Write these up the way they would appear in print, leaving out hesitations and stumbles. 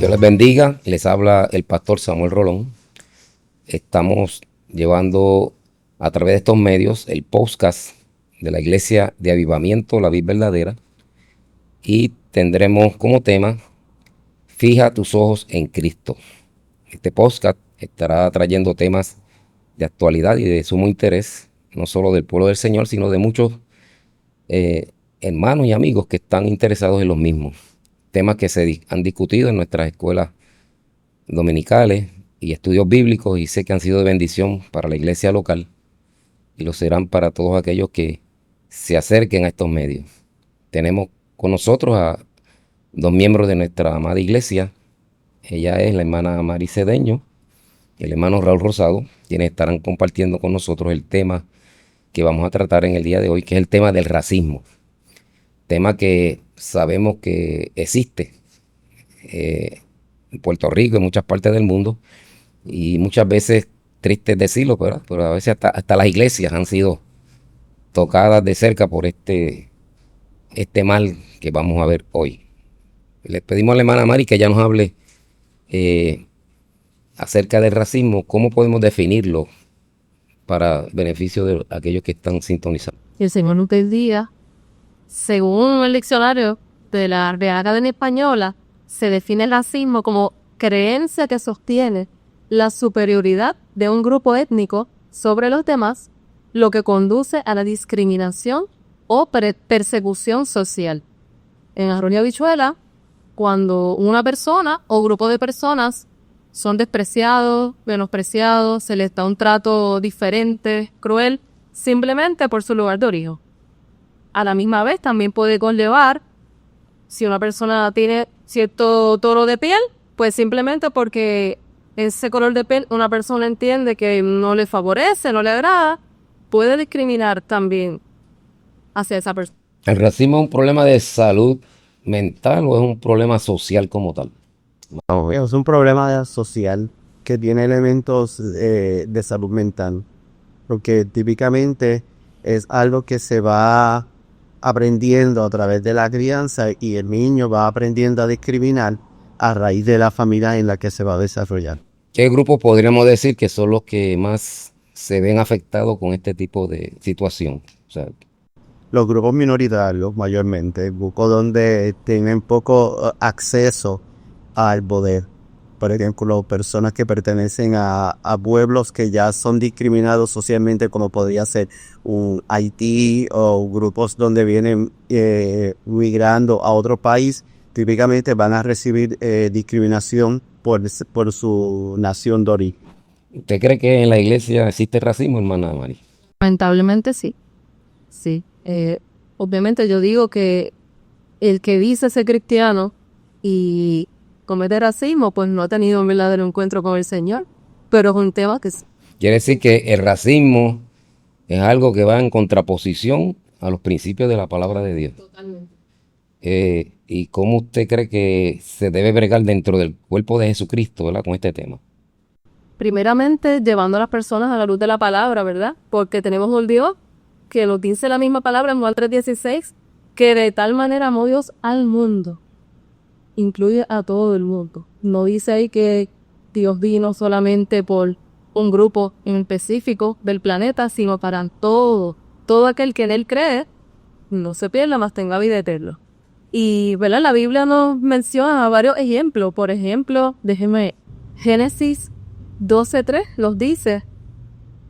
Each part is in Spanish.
Dios les bendiga, les habla el pastor Samuel Rolón. Estamos llevando a través de estos medios el podcast de la Iglesia de Avivamiento, la Vid Verdadera, y tendremos como tema Fija tus ojos en Cristo. Este podcast estará trayendo temas de actualidad y de sumo interés, no solo del pueblo del Señor, sino de muchos hermanos y amigos que están interesados en los mismos. Temas que se han discutido en nuestras escuelas dominicales y estudios bíblicos, y sé que han sido de bendición para la iglesia local y lo serán para todos aquellos que se acerquen a estos medios. Tenemos con nosotros a dos miembros de nuestra amada iglesia. Ella es la hermana Mari Cedeño y el hermano Raúl Rosado, quienes estarán compartiendo con nosotros el tema que vamos a tratar en el día de hoy, que es el tema del racismo. Tema que sabemos que existe en Puerto Rico, en muchas partes del mundo, y muchas veces, triste decirlo, ¿verdad? Pero a veces hasta las iglesias han sido tocadas de cerca por este mal que vamos a ver hoy. Les pedimos a la hermana Mari que ella nos hable acerca del racismo, cómo podemos definirlo para beneficio de aquellos que están sintonizando. El Señor nos bendiga. Según el diccionario de la Real Academia Española, se define el racismo como creencia que sostiene la superioridad de un grupo étnico sobre los demás, lo que conduce a la discriminación o persecución social. En Arroyo y Habichuela, cuando una persona o grupo de personas son despreciados, menospreciados, se les da un trato diferente, cruel, simplemente por su lugar de origen. A la misma vez también puede conllevar, si una persona tiene cierto tono de piel, pues simplemente porque ese color de piel una persona entiende que no le favorece, no le agrada, puede discriminar también hacia esa persona. ¿El racismo es un problema de salud mental o es un problema social como tal? No, es un problema social que tiene elementos de salud mental, porque típicamente es algo que se va aprendiendo a través de la crianza y el niño va aprendiendo a discriminar a raíz de la familia en la que se va a desarrollar. ¿Qué grupos podríamos decir que son los que más se ven afectados con este tipo de situación? O sea, los grupos minoritarios mayormente, grupos donde tienen poco acceso al poder. Por ejemplo, personas que pertenecen a pueblos que ya son discriminados socialmente, como podría ser un Haití o grupos donde vienen migrando a otro país, típicamente van a recibir discriminación por su nación de origen. ¿Usted cree que en la iglesia existe racismo, hermana Mari? Lamentablemente sí. Sí. Obviamente yo digo que el que dice ser cristiano y comete racismo, pues no ha tenido un verdadero encuentro con el Señor, pero es un tema que... Quiere decir que el racismo es algo que va en contraposición a los principios de la palabra de Dios. Totalmente. ¿Y cómo usted cree que se debe bregar dentro del cuerpo de Jesucristo, ¿verdad?, con este tema? Primeramente, llevando a las personas a la luz de la palabra, ¿verdad? Porque tenemos un Dios que nos dice la misma palabra en Juan 3:16, que de tal manera amó Dios al mundo. Incluye a todo el mundo. No dice ahí que Dios vino solamente por un grupo en específico del planeta, sino para todo aquel que en él cree, no se pierda, mas tenga vida eterna. Y, ¿verdad? La Biblia nos menciona varios ejemplos. Por ejemplo, Génesis 12:3 nos dice: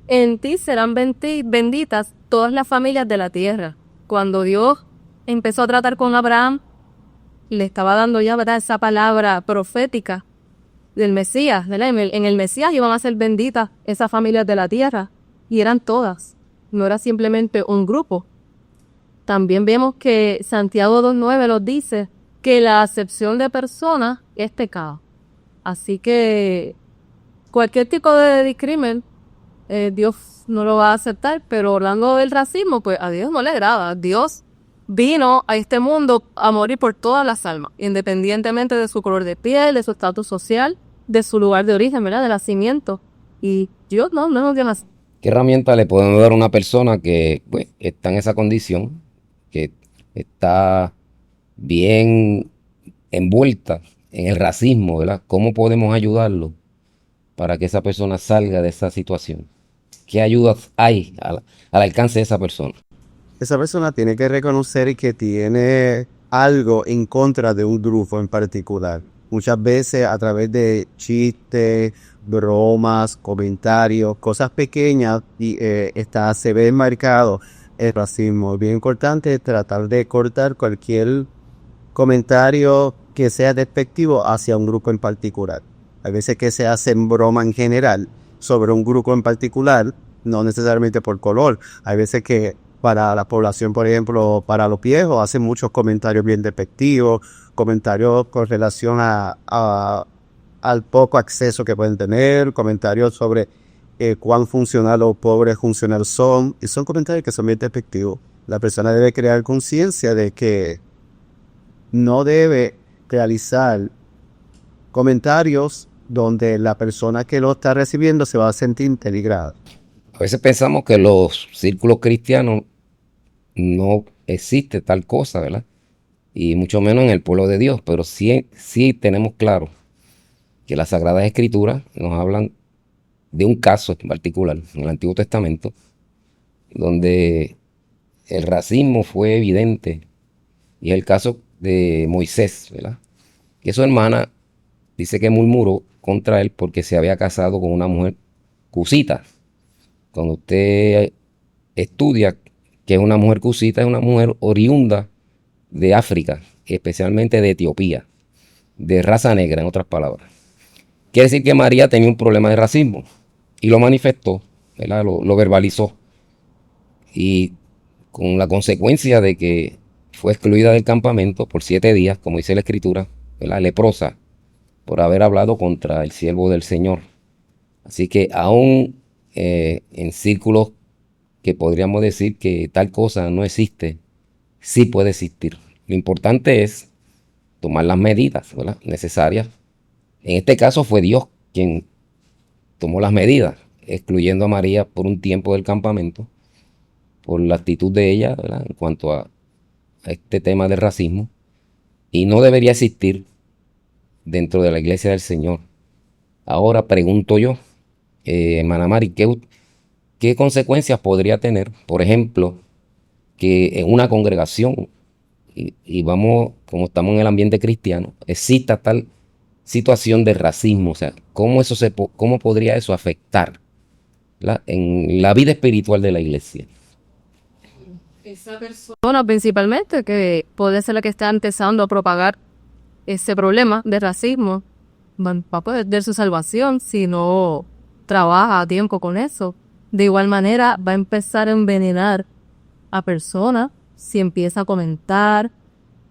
en ti serán benditas todas las familias de la tierra. Cuando Dios empezó a tratar con Abraham, le estaba dando ya, ¿verdad?, esa palabra profética del Mesías, ¿verdad? En el Mesías iban a ser benditas esas familias de la tierra, y eran todas, no era simplemente un grupo. También vemos que Santiago 2:9 nos dice que la acepción de personas es pecado. Así que cualquier tipo de discrimen, Dios no lo va a aceptar, pero hablando del racismo, pues a Dios no le agrada. Dios vino a este mundo a morir por todas las almas, independientemente de su color de piel, de su estatus social, de su lugar de origen, ¿verdad?, de nacimiento. Y Dios no nos dio así. ¿Qué herramienta le podemos dar a una persona que, pues, está en esa condición, que está bien envuelta en el racismo, ¿verdad? ¿Cómo podemos ayudarlo para que esa persona salga de esa situación? ¿Qué ayudas hay al alcance de esa persona? Esa persona tiene que reconocer que tiene algo en contra de un grupo en particular. Muchas veces a través de chistes, bromas, comentarios, cosas pequeñas, y se ve marcado el racismo. Es bien importante tratar de cortar cualquier comentario que sea despectivo hacia un grupo en particular. Hay veces que se hacen broma en general sobre un grupo en particular, no necesariamente por color. Hay veces que para la población, por ejemplo, para los viejos, hacen muchos comentarios bien despectivos, comentarios con relación al poco acceso que pueden tener, comentarios sobre cuán funcional o pobres funcionales son, y son comentarios que son bien despectivos. La persona debe crear conciencia de que no debe realizar comentarios donde la persona que lo está recibiendo se va a sentir denigrada. A veces pensamos que los círculos cristianos no existe tal cosa, ¿verdad? Y mucho menos en el pueblo de Dios, pero sí tenemos claro que las Sagradas Escrituras nos hablan de un caso en particular en el Antiguo Testamento, donde el racismo fue evidente, y es el caso de Moisés, ¿verdad? Que su hermana dice que murmuró contra él porque se había casado con una mujer cusita. Cuando usted estudia que es una mujer cusita, es una mujer oriunda de África, especialmente de Etiopía, de raza negra, en otras palabras. Quiere decir que María tenía un problema de racismo y lo manifestó, ¿verdad? Lo verbalizó, y con la consecuencia de que fue excluida del campamento por 7 días, como dice la Escritura, ¿verdad? Leprosa, por haber hablado contra el siervo del Señor. Así que aún en círculos que podríamos decir que tal cosa no existe, sí puede existir. Lo importante es tomar las medidas, ¿verdad?, necesarias. En este caso fue Dios quien tomó las medidas, excluyendo a María por un tiempo del campamento, por la actitud de ella, ¿verdad?, en cuanto a este tema del racismo. Y no debería existir dentro de la iglesia del Señor. Ahora pregunto yo, hermana Mari, ¿qué consecuencias podría tener, por ejemplo, que en una congregación, y vamos, como estamos en el ambiente cristiano, exista tal situación de racismo? O sea, ¿cómo podría eso afectar en la vida espiritual de la iglesia? Esa persona principalmente, que puede ser la que está empezando a propagar ese problema de racismo, va a perder su salvación si no trabaja a tiempo con eso. De igual manera, va a empezar a envenenar a personas si empieza a comentar,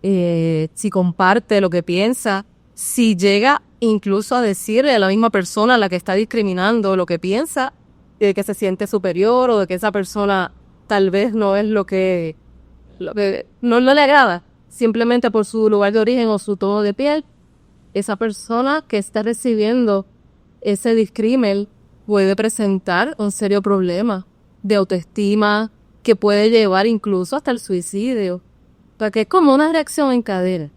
si comparte lo que piensa, si llega incluso a decirle a la misma persona a la que está discriminando lo que piensa, de que se siente superior o de que esa persona tal vez no es lo que no le agrada, simplemente por su lugar de origen o su tono de piel. Esa persona que está recibiendo ese discrimen puede presentar un serio problema de autoestima que puede llevar incluso hasta el suicidio, porque es como una reacción en cadena.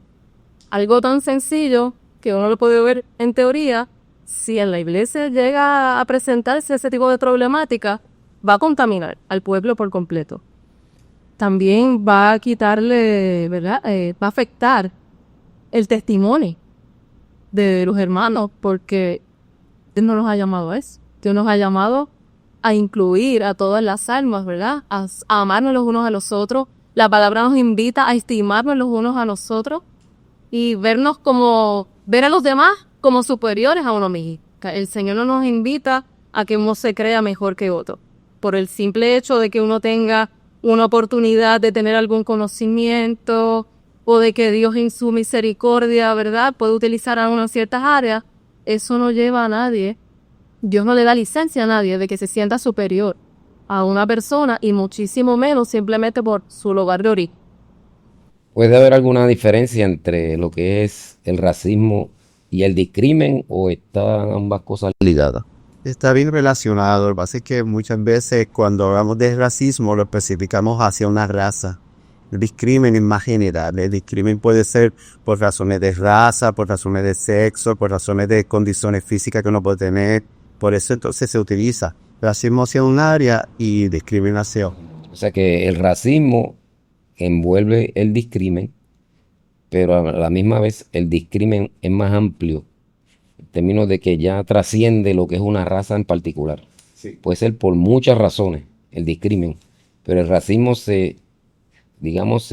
Algo tan sencillo que uno lo puede ver en teoría, si en la iglesia llega a presentarse ese tipo de problemática, va a contaminar al pueblo por completo. También va a quitarle, ¿verdad? Va a afectar el testimonio de los hermanos, porque Dios no nos ha llamado a eso. Dios nos ha llamado a incluir a todas las almas, ¿verdad? A amarnos los unos a los otros. La palabra nos invita a estimarnos los unos a nosotros y ver a los demás como superiores a uno mismo. El Señor no nos invita a que uno se crea mejor que otro, por el simple hecho de que uno tenga una oportunidad de tener algún conocimiento o de que Dios en su misericordia, ¿verdad?, puede utilizar a uno en ciertas áreas. Eso no lleva a nadie. Dios no le da licencia a nadie de que se sienta superior a una persona, y muchísimo menos simplemente por su lugar de origen. ¿Puede haber alguna diferencia entre lo que es el racismo y el discrimen, o están ambas cosas ligadas? Está bien relacionado. Lo que pasa es que muchas veces cuando hablamos de racismo lo especificamos hacia una raza. El discrimen es más general. El discrimen puede ser por razones de raza, por razones de sexo, por razones de condiciones físicas que uno puede tener. Por eso entonces se utiliza racismo hacia un área y discriminación. O sea que el racismo envuelve el discrimen, pero a la misma vez el discrimen es más amplio en términos de que ya trasciende lo que es una raza en particular. Sí. Puede ser por muchas razones el discrimen, pero el racismo se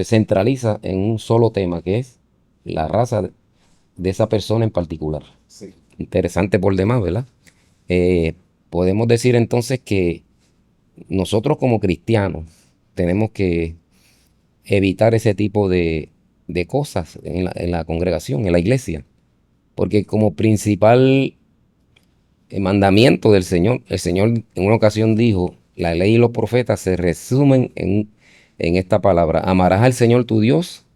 centraliza en un solo tema, que es la raza de esa persona en particular. Sí. Interesante por demás, ¿verdad? Podemos decir entonces que nosotros como cristianos tenemos que evitar ese tipo de cosas en la congregación, en la iglesia, porque como principal mandamiento del Señor, el Señor en una ocasión dijo, la ley y los profetas se resumen en esta palabra: amarás al Señor tu Dios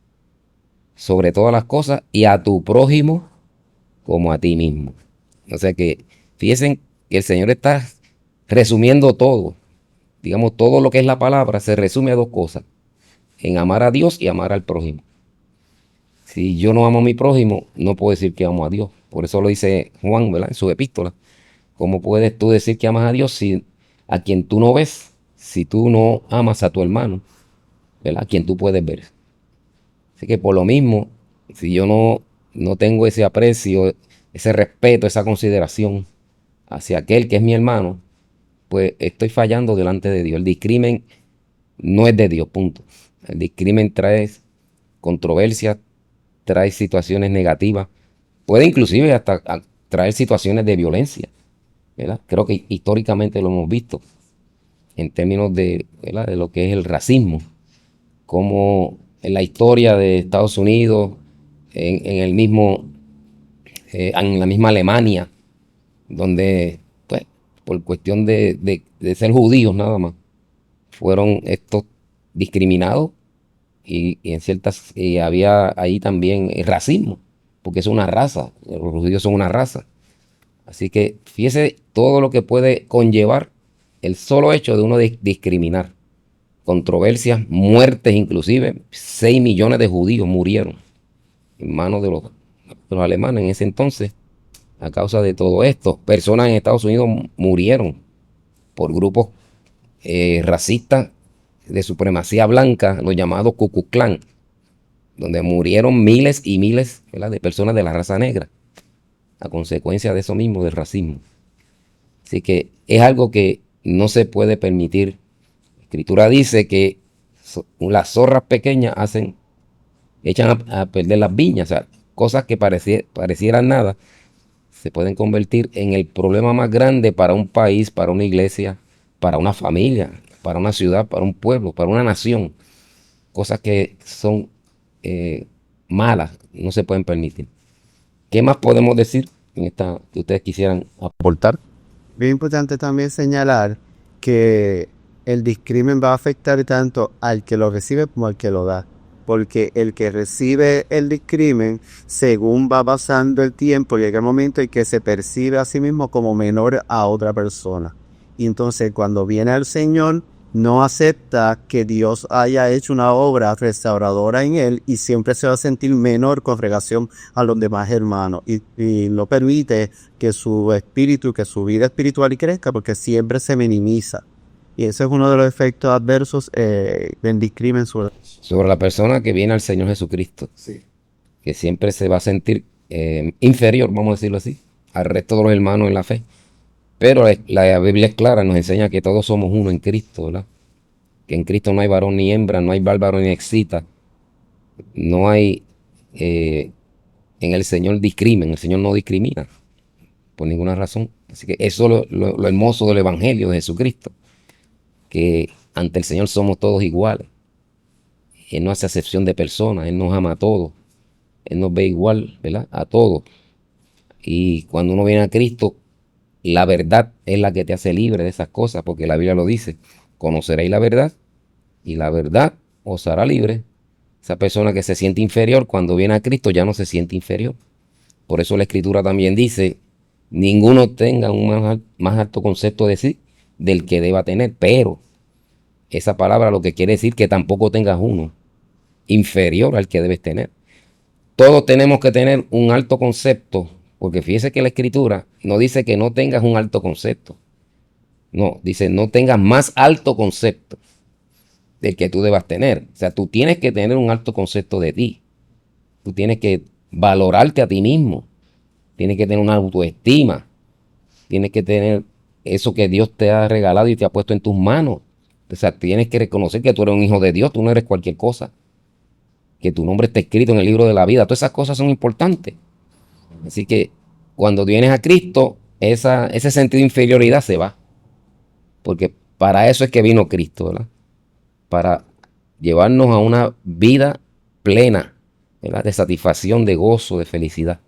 sobre todas las cosas y a tu prójimo como a ti mismo. O sea que fíjense que el Señor está resumiendo todo. Digamos, todo lo que es la palabra se resume a dos cosas: en amar a Dios y amar al prójimo. Si yo no amo a mi prójimo, no puedo decir que amo a Dios. Por eso lo dice Juan, ¿verdad?, en su epístola. ¿Cómo puedes tú decir que amas a Dios si a quien tú no ves, si tú no amas a tu hermano, ¿verdad?, a quien tú puedes ver? Así que por lo mismo, si yo no tengo ese aprecio, ese respeto, esa consideración hacia aquel que es mi hermano, pues estoy fallando delante de Dios. El discrimen no es de Dios, punto. El discrimen trae controversia, trae situaciones negativas, puede inclusive hasta traer situaciones de violencia, ¿verdad? Creo que históricamente lo hemos visto en términos de, ¿verdad?, de lo que es el racismo, como en la historia de Estados Unidos, en la misma Alemania, donde, pues, por cuestión de ser judíos nada más, fueron estos discriminados y había ahí también racismo, porque es una raza, los judíos son una raza. Así que fíjese todo lo que puede conllevar el solo hecho de uno discriminar. Controversias, muertes inclusive. 6 millones de judíos murieron en manos de los alemanes en ese entonces a causa de todo esto. Personas en Estados Unidos murieron por grupos racistas de supremacía blanca, los llamados Ku Klux Klan, donde murieron miles y miles, ¿verdad?, de personas de la raza negra a consecuencia de eso mismo, del racismo. Así que es algo que no se puede permitir. La Escritura dice que las zorras pequeñas echan a perder las viñas. O sea, cosas que parecieran nada se pueden convertir en el problema más grande para un país, para una iglesia, para una familia, para una ciudad, para un pueblo, para una nación. Cosas que son malas, no se pueden permitir. ¿Qué más podemos decir en esta que ustedes quisieran aportar? Bien importante también señalar que el discrimen va a afectar tanto al que lo recibe como al que lo da. Porque el que recibe el discrimen, según va pasando el tiempo, llega el momento en que se percibe a sí mismo como menor a otra persona. Y entonces cuando viene al Señor, no acepta que Dios haya hecho una obra restauradora en él y siempre se va a sentir menor con relación a los demás hermanos. Y no permite que su espíritu, que su vida espiritual crezca porque siempre se minimiza. Y ese es uno de los efectos adversos del discrimen Sobre la persona que viene al Señor Jesucristo, Sí. que siempre se va a sentir inferior, vamos a decirlo así, al resto de los hermanos en la fe. Pero la Biblia es clara, nos enseña que todos somos uno en Cristo, ¿verdad? Que en Cristo no hay varón ni hembra, no hay bárbaro ni excita, no hay en el Señor discrimen, el Señor no discrimina por ninguna razón. Así que eso es lo hermoso del Evangelio de Jesucristo, que ante el Señor somos todos iguales. Él no hace acepción de personas, Él nos ama a todos, Él nos ve igual, ¿verdad?, a todos. Y cuando uno viene a Cristo, la verdad es la que te hace libre de esas cosas, porque la Biblia lo dice: conoceréis la verdad y la verdad os hará libre. Esa persona que se siente inferior, cuando viene a Cristo ya no se siente inferior. Por eso la Escritura también dice: ninguno tenga un más alto concepto de sí del que deba tener. Pero esa palabra lo que quiere decir que tampoco tengas uno inferior al que debes tener. Todos tenemos que tener un alto concepto, porque fíjese que la Escritura no dice que no tengas un alto concepto. No, dice no tengas más alto concepto del que tú debas tener. O sea, tú tienes que tener un alto concepto de ti. Tú tienes que valorarte a ti mismo. Tienes que tener una autoestima. Tienes que tener eso que Dios te ha regalado y te ha puesto en tus manos. O sea, tienes que reconocer que tú eres un hijo de Dios, tú no eres cualquier cosa. Que tu nombre está escrito en el libro de la vida. Todas esas cosas son importantes. Así que cuando vienes a Cristo, ese sentido de inferioridad se va. Porque para eso es que vino Cristo, ¿verdad? Para llevarnos a una vida plena, ¿verdad? De satisfacción, de gozo, de felicidad.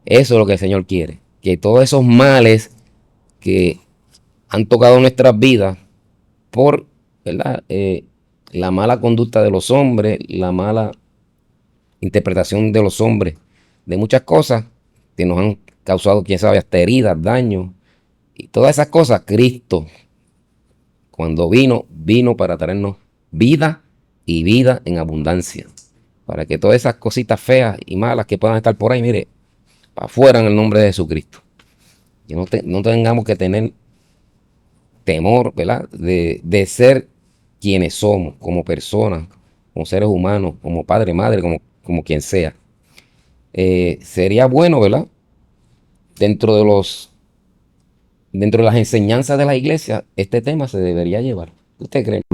Eso es lo que el Señor quiere. Que todos esos males que han tocado nuestras vidas por, ¿verdad? La mala conducta de los hombres, la mala interpretación de los hombres de muchas cosas que nos han causado, quién sabe, hasta heridas, daños y todas esas cosas. Cristo, cuando vino para traernos vida y vida en abundancia, para que todas esas cositas feas y malas que puedan estar por ahí, mire, para afuera en el nombre de Jesucristo. Y no tengamos que tener temor, ¿verdad? De ser quienes somos, como personas, como seres humanos, como padre, madre, como quien sea. Sería bueno, ¿verdad? Dentro de las enseñanzas de la iglesia, este tema se debería llevar. ¿Usted cree? Es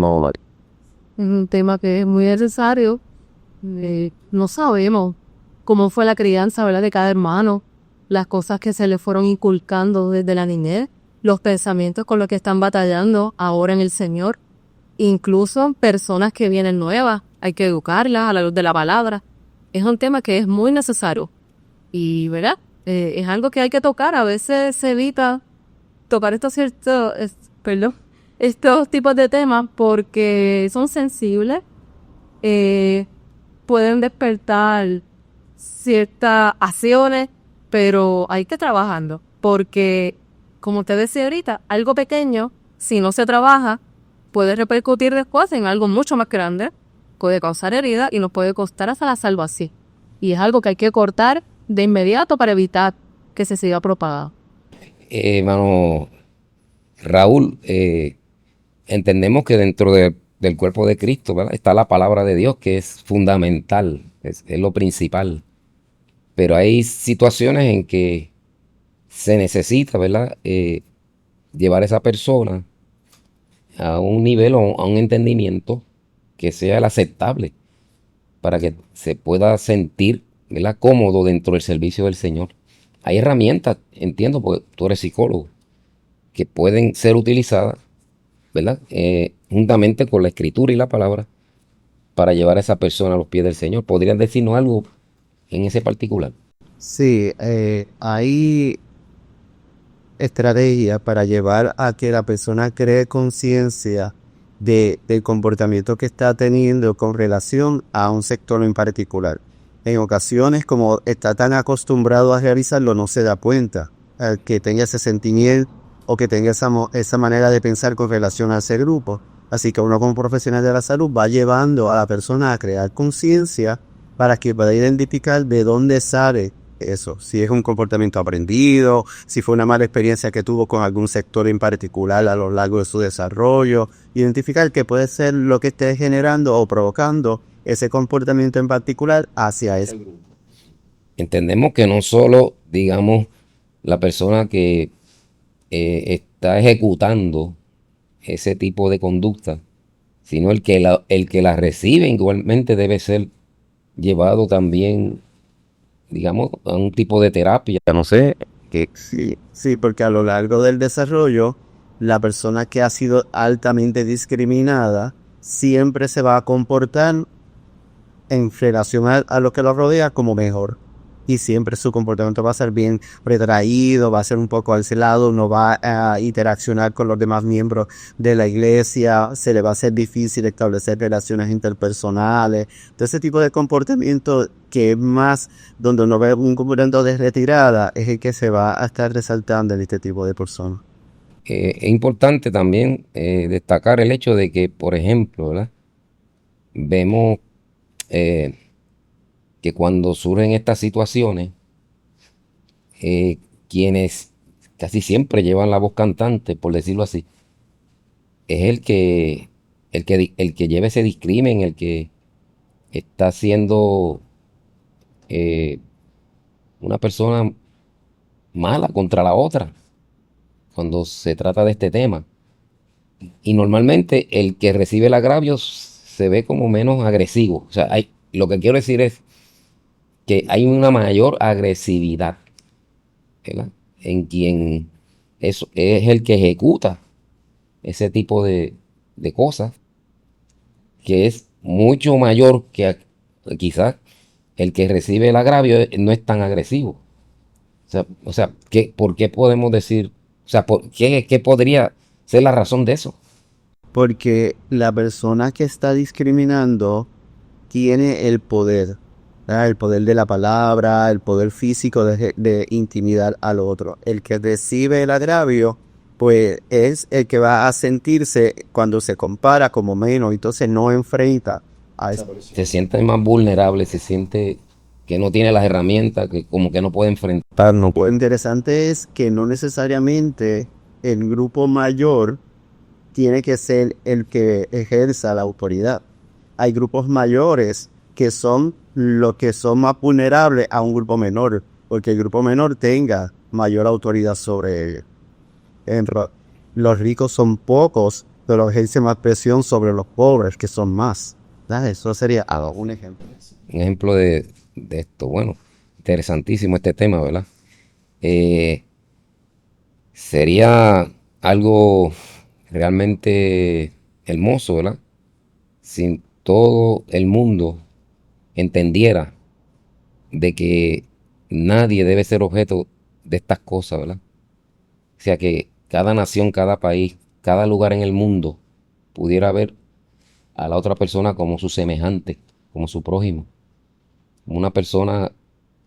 un tema que es muy necesario. No sabemos cómo fue la crianza, ¿verdad?, de cada hermano, las cosas que se le fueron inculcando desde la niñez, los pensamientos con los que están batallando ahora en el Señor. Incluso personas que vienen nuevas, hay que educarlas a la luz de la palabra. Es un tema que es muy necesario. Y, ¿verdad? Es algo que hay que tocar. A veces se evita tocar estos tipos de temas porque son sensibles, pueden despertar ciertas acciones, pero hay que trabajarlo, porque, como usted decía ahorita, algo pequeño, si no se trabaja, puede repercutir después en algo mucho más grande, puede causar heridas y nos puede costar hasta la salvación. Y es algo que hay que cortar de inmediato para evitar que se siga propagando. Hermano Raúl, entendemos que dentro del cuerpo de Cristo, ¿verdad?, está la palabra de Dios, que es fundamental, es lo principal. Pero hay situaciones en que se necesita, ¿verdad?, llevar a esa persona a un nivel o a un entendimiento que sea el aceptable para que se pueda sentir, ¿verdad?, cómodo dentro del servicio del Señor. Hay herramientas, entiendo, porque tú eres psicólogo, que pueden ser utilizadas, ¿verdad?, juntamente con la escritura y la palabra, para llevar a esa persona a los pies del Señor. ¿Podrías decirnos algo en ese particular? Sí, hay estrategias para llevar a que la persona cree conciencia del comportamiento que está teniendo con relación a un sector en particular. En ocasiones, como está tan acostumbrado a realizarlo, no se da cuenta que tenga ese sentimiento o que tenga esa manera de pensar con relación a ese grupo. Así que uno como profesional de la salud va llevando a la persona a crear conciencia para que pueda identificar de dónde sale eso, si es un comportamiento aprendido, si fue una mala experiencia que tuvo con algún sector en particular a lo largo de su desarrollo, identificar qué puede ser lo que esté generando o provocando ese comportamiento en particular hacia ese grupo. Entendemos que no solo, digamos, la persona que está ejecutando ese tipo de conducta, sino el que la recibe igualmente debe ser llevado también, digamos, a un tipo de terapia, no sé. Sí, porque a lo largo del desarrollo, la persona que ha sido altamente discriminada siempre se va a comportar en relación a lo que lo rodea como mejor. Y siempre su comportamiento va a ser bien retraído, va a ser un poco al lado, no va a interaccionar con los demás miembros de la iglesia, se le va a hacer difícil establecer relaciones interpersonales. Todo ese tipo de comportamiento que es más donde uno ve un comportamiento de retirada es el que se va a estar resaltando en este tipo de personas. Es importante también destacar el hecho de que, por ejemplo, ¿verdad?, vemos que cuando surgen estas situaciones, quienes casi siempre llevan la voz cantante, por decirlo así, es el que lleva ese discrimen, el que está siendo una persona mala contra la otra cuando se trata de este tema. Y normalmente el que recibe el agravio se ve como menos agresivo. O sea, lo que quiero decir es que hay una mayor agresividad, ¿verdad? En quien es el que ejecuta ese tipo de cosas, que es mucho mayor que quizás el que recibe el agravio no es tan agresivo. O sea, ¿por qué podemos decir? O sea, ¿qué podría ser la razón de eso? Porque la persona que está discriminando tiene el poder, ¿verdad? El poder de la palabra, el poder físico de intimidar al otro. El que recibe el agravio, pues es el que va a sentirse cuando se compara como menos, entonces no enfrenta a esa persona. Se siente más vulnerable, se siente que no tiene las herramientas, que como que no puede enfrentar. No Lo puede. interesante es que no necesariamente el grupo mayor tiene que ser el que ejerza la autoridad. Hay grupos mayores que son los que son más vulnerables a un grupo menor, porque el grupo menor tenga mayor autoridad sobre ellos. Ejemplo, los ricos son pocos, pero ejercen más presión sobre los pobres, que son más. ¿Verdad? Eso sería un ejemplo. Un ejemplo de esto. Bueno, interesantísimo este tema, ¿verdad? Eh, Sería algo realmente hermoso, ¿verdad? Si todo el mundo entendiera de que nadie debe ser objeto de estas cosas, ¿verdad? O sea, que cada nación, cada país, cada lugar en el mundo pudiera ver a la otra persona como su semejante, como su prójimo, como una persona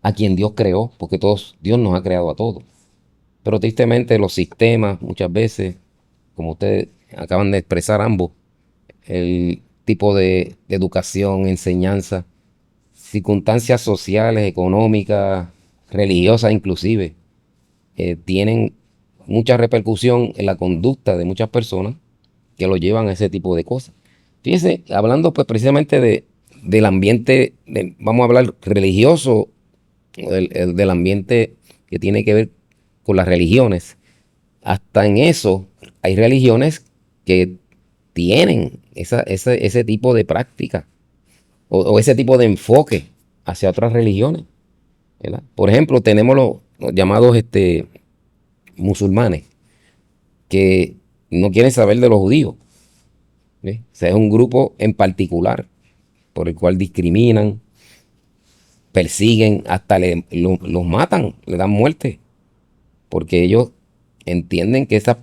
a quien Dios creó, porque Dios nos ha creado a todos. Pero tristemente los sistemas muchas veces, como ustedes acaban de expresar ambos, el tipo de educación, enseñanza, circunstancias sociales, económicas, religiosas inclusive, tienen mucha repercusión en la conducta de muchas personas que lo llevan a ese tipo de cosas. Fíjense, hablando pues precisamente del ambiente, vamos a hablar religioso, del ambiente que tiene que ver con las religiones. Hasta en eso hay religiones que tienen ese tipo de práctica o ese tipo de enfoque hacia otras religiones, ¿verdad? Por ejemplo, tenemos los llamados musulmanes que no quieren saber de los judíos, ¿sí? O sea, es un grupo en particular por el cual discriminan, persiguen, hasta los matan, le dan muerte, porque ellos entienden que esas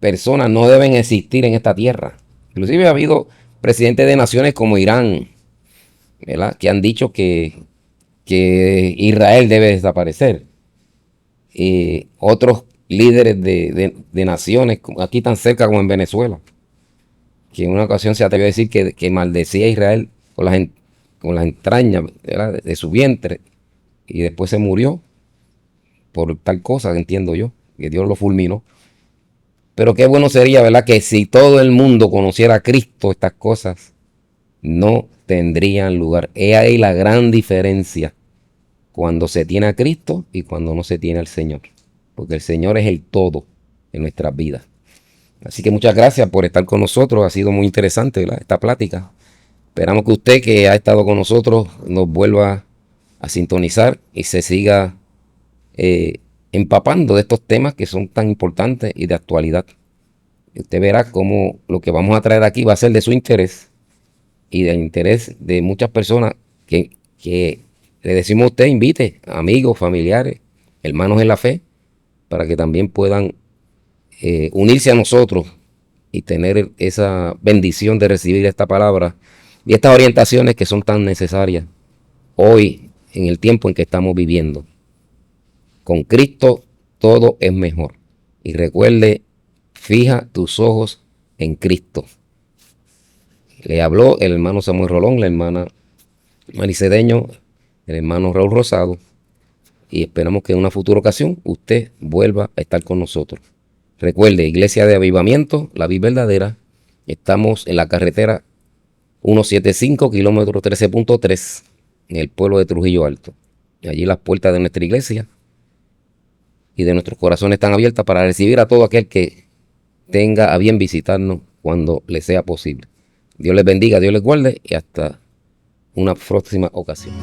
personas no deben existir en esta tierra. Inclusive ha habido presidentes de naciones como Irán, ¿verdad?, que han dicho que Israel debe desaparecer. Otros líderes de naciones, aquí tan cerca como en Venezuela, que en una ocasión se atrevió a decir que maldecía a Israel con las entrañas, ¿verdad?, de su vientre, y después se murió por tal cosa, entiendo yo, que Dios lo fulminó. Pero qué bueno sería, ¿verdad?, que si todo el mundo conociera a Cristo, estas cosas no tendrían lugar. He ahí la gran diferencia cuando se tiene a Cristo y cuando no se tiene al Señor. Porque el Señor es el todo en nuestras vidas. Así que muchas gracias por estar con nosotros. Ha sido muy interesante, ¿verdad?, esta plática. Esperamos que usted que ha estado con nosotros nos vuelva a sintonizar y se siga empapando de estos temas que son tan importantes y de actualidad. Y usted verá cómo lo que vamos a traer aquí va a ser de su interés y del interés de muchas personas que le decimos a usted, invite amigos, familiares, hermanos en la fe, para que también puedan unirse a nosotros y tener esa bendición de recibir esta palabra y estas orientaciones que son tan necesarias hoy en el tiempo en que estamos viviendo. Con Cristo todo es mejor. Y recuerde, fija tus ojos en Cristo. Le habló el hermano Samuel Rolón, la hermana manicedeño, el hermano Raúl Rosado, y esperamos que en una futura ocasión usted vuelva a estar con nosotros. Recuerde, Iglesia de Avivamiento, la vida verdadera, estamos en la carretera 175, kilómetro 13.3, en el pueblo de Trujillo Alto. Allí las puertas de nuestra iglesia y de nuestros corazones están abiertas para recibir a todo aquel que tenga a bien visitarnos cuando le sea posible. Dios les bendiga, Dios les guarde y hasta una próxima ocasión.